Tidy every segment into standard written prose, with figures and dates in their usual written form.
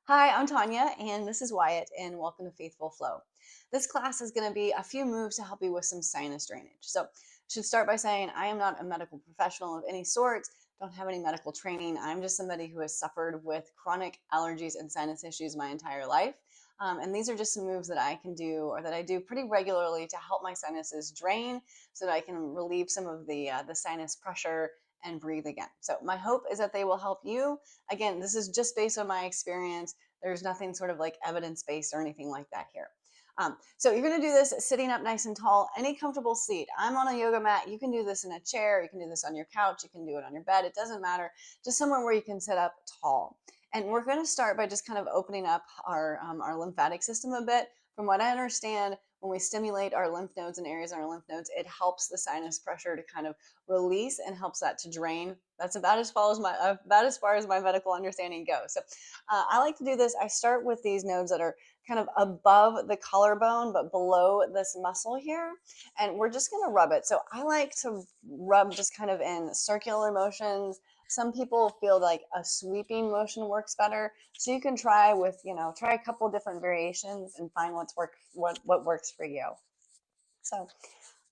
Hi, I'm Tanya, and this is Wyatt, and welcome to Faithful Flow. This class is going to be a few moves to help you with some sinus drainage. So, I should start by saying I am not a medical professional of any sort, don't have any medical training. I'm just somebody who has suffered with chronic allergies and sinus issues my entire life. And these are just some moves that I can do or that I do pretty regularly to help my sinuses drain so that I can relieve some of the sinus pressure and breathe again. So, my hope is that they will help you. Again, this is just based on my experience. There's nothing sort of like evidence based or anything like that here. So you're going to do this sitting up nice and tall, any comfortable seat. I'm on a yoga mat. You can do this in a chair. You can do this on your couch. You can do it on your bed. It doesn't matter. Just somewhere where you can sit up tall. And we're going to start by just kind of opening up our lymphatic system a bit. From what I understand, when we stimulate our lymph nodes and areas in our lymph nodes, it helps the sinus pressure to kind of release and helps that to drain. That's about as far as my medical understanding goes. So I like to do this. I start with these nodes that are kind of above the collarbone, but below this muscle here. And we're just going to rub it. So I like to rub just kind of in circular motions. Some people feel like a sweeping motion works better. So you can try with, try a couple different variations and find what works for you. So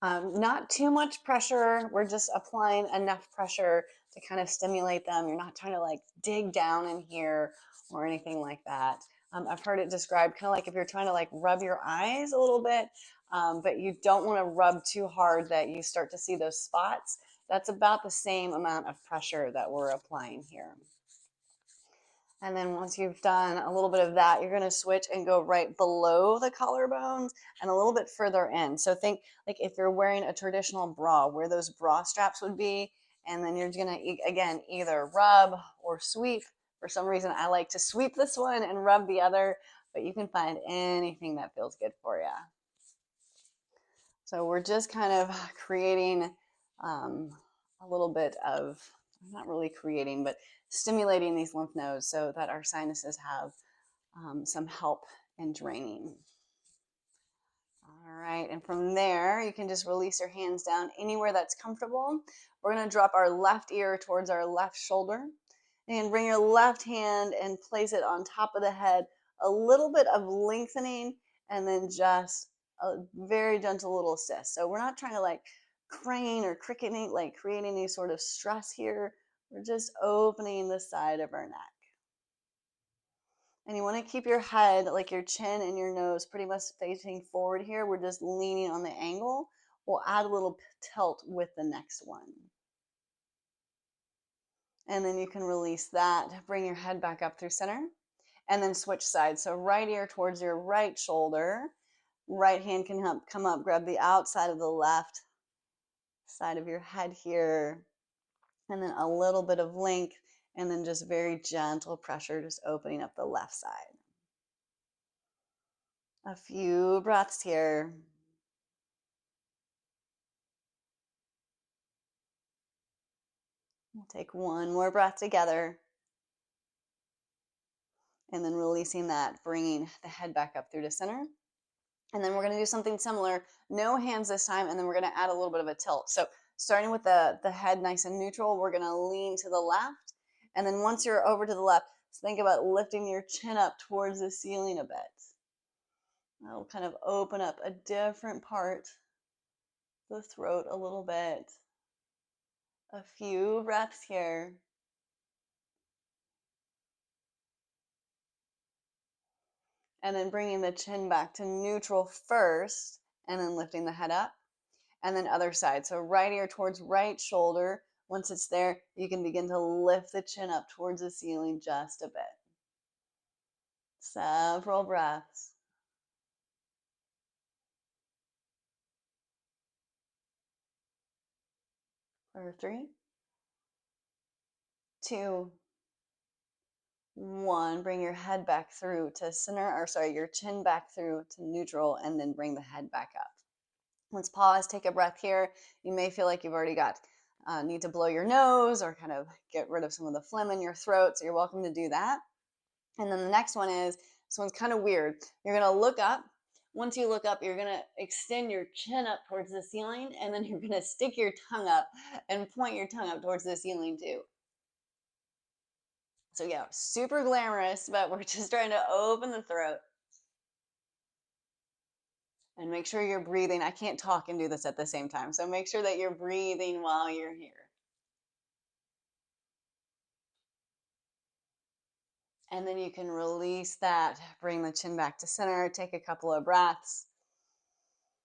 not too much pressure. We're just applying enough pressure to kind of stimulate them. You're not trying to like dig down in here or anything like that. I've heard it described kind of like if you're trying to like rub your eyes a little bit, but you don't want to rub too hard that you start to see those spots. That's about the same amount of pressure that we're applying here. And then once you've done a little bit of that, you're going to switch and go right below the collarbones and a little bit further in. So think like if you're wearing a traditional bra, where those bra straps would be. And then you're going to, again, either rub or sweep. For some reason, I like to sweep this one and rub the other, but you can find anything that feels good for you. So we're just kind of creating a little bit of, not really creating, but stimulating these lymph nodes so that our sinuses have some help in draining. All right, and from there, you can just release your hands down anywhere that's comfortable. We're going to drop our left ear towards our left shoulder and bring your left hand and place it on top of the head, a little bit of lengthening, and then just a very gentle little assist. So we're not trying to like crane or cricketing, like create any sort of stress here. We're just opening the side of our neck. And you want to keep your head, like your chin and your nose, pretty much facing forward here. We're just leaning on the angle. We'll add a little tilt with the next one. And then you can release that. Bring your head back up through center. And then switch sides. So right ear towards your right shoulder. Right hand can come up, grab the outside of the left side of your head here. And then a little bit of length. And then just very gentle pressure, just opening up the left side. A few breaths here. We'll take one more breath together. And then releasing that, bringing the head back up through to center. And then we're going to do something similar. No hands this time. And then we're going to add a little bit of a tilt. So starting with the head nice and neutral, we're going to lean to the left. And then once you're over to the left, think about lifting your chin up towards the ceiling a bit. That'll kind of open up a different part of the throat a little bit. A few breaths here. And then bringing the chin back to neutral first, and then lifting the head up. And then other side. So right ear towards right shoulder. Once it's there, you can begin to lift the chin up towards the ceiling just a bit. Several breaths. For 3, 2, 1. Bring your head back through to center, or sorry, your chin back through to neutral, and then bring the head back up. Let's pause, take a breath here. You may feel like you've already got need to blow your nose or kind of get rid of some of the phlegm in your throat, so you're welcome to do that. And then the next one is, this one's kind of weird. You're going to look up. Once you look up, you're going to extend your chin up towards the ceiling, and then you're going to stick your tongue up and point your tongue up towards the ceiling too. So yeah, super glamorous, but we're just trying to open the throat and make sure you're breathing. I can't talk and do this at the same time. So make sure that you're breathing while you're here. And then you can release that, bring the chin back to center, take a couple of breaths,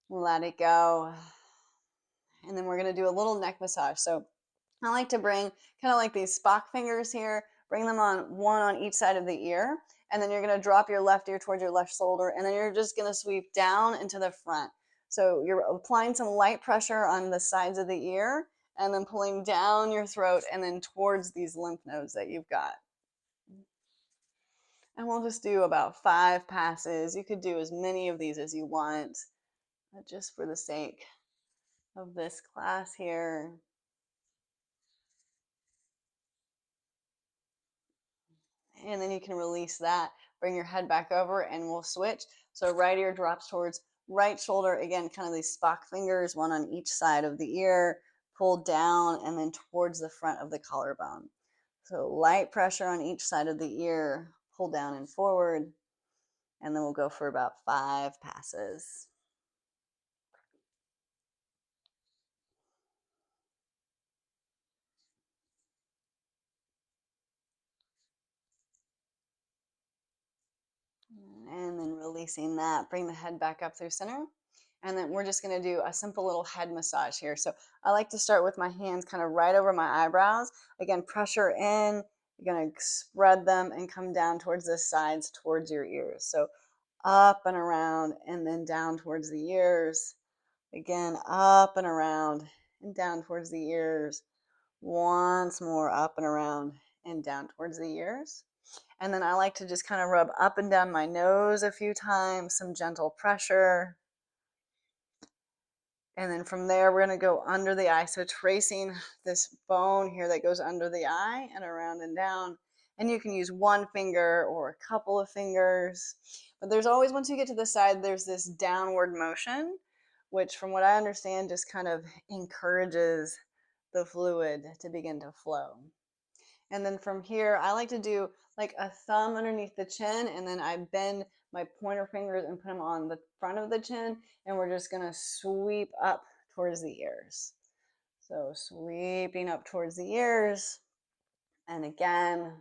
let it go. And then we're going to do a little neck massage. So I like to bring kind of like these Spock fingers here, bring them on one on each side of the ear. And then you're going to drop your left ear towards your left shoulder. And then you're just going to sweep down into the front. So you're applying some light pressure on the sides of the ear and then pulling down your throat and then towards these lymph nodes that you've got. And we'll just do about 5 passes. You could do as many of these as you want, but just for the sake of this class here. And then you can release that. Bring your head back over and we'll switch. So right ear drops towards right shoulder. Again, kind of these Spock fingers, one on each side of the ear. Pull down and then towards the front of the collarbone. So light pressure on each side of the ear. Pull down and forward. And then we'll go for about 5 passes. And then releasing that, bring the head back up through center. And then we're just going to do a simple little head massage here. So I like to start with my hands kind of right over my eyebrows. Again, pressure in. You're going to spread them and come down towards the sides, towards your ears. So up and around and then down towards the ears. Again, up and around and down towards the ears. Once more, up and around and down towards the ears. And then I like to just kind of rub up and down my nose a few times, some gentle pressure. And then from there, we're going to go under the eye. So tracing this bone here that goes under the eye and around and down. And you can use one finger or a couple of fingers. But there's always, once you get to the side, there's this downward motion, which from what I understand just kind of encourages the fluid to begin to flow. And then from here, I like to do like a thumb underneath the chin, and then I bend my pointer fingers and put them on the front of the chin, and we're just gonna sweep up towards the ears. So sweeping up towards the ears, and again,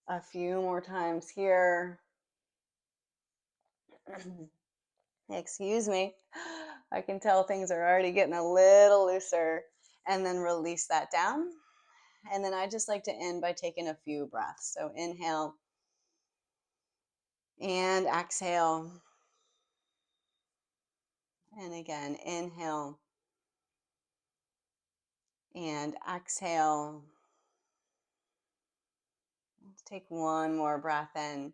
a few more times here. Excuse me. I can tell things are already getting a little looser. And then release that down. And then I just like to end by taking a few breaths. So inhale and exhale. And again, inhale and exhale. Let's take one more breath in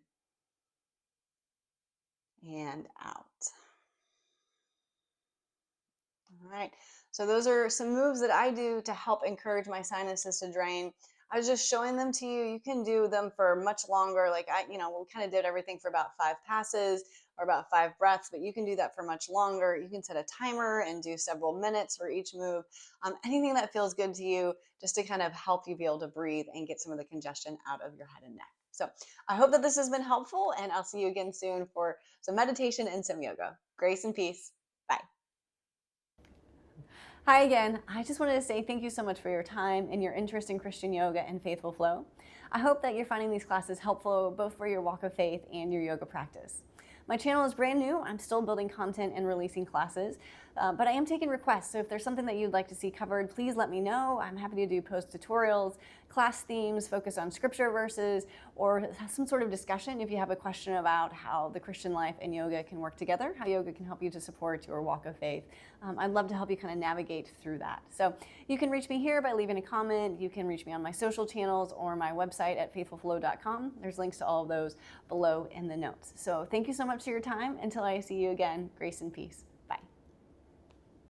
and out. All right. So those are some moves that I do to help encourage my sinuses to drain. I was just showing them to you. You can do them for much longer. Like we kind of did everything for about 5 passes or about 5 breaths, but you can do that for much longer. You can set a timer and do several minutes for each move. Anything that feels good to you, just to kind of help you be able to breathe and get some of the congestion out of your head and neck. So I hope that this has been helpful, and I'll see you again soon for some meditation and some yoga. Grace and peace. Bye. Hi again. I just wanted to say thank you so much for your time and your interest in Christian yoga and Faithful Flow. I hope that you're finding these classes helpful both for your walk of faith and your yoga practice. My channel is brand new. I'm still building content and releasing classes, but I am taking requests. So if there's something that you'd like to see covered, please let me know. I'm happy to do post tutorials, class themes, focus on scripture verses, or some sort of discussion if you have a question about how the Christian life and yoga can work together, how yoga can help you to support your walk of faith. I'd love to help you kind of navigate through that. So you can reach me here by leaving a comment. You can reach me on my social channels or my website at faithfulflow.com. There's links to all of those below in the notes. So thank you so much for your time. Until I see you again, grace and peace.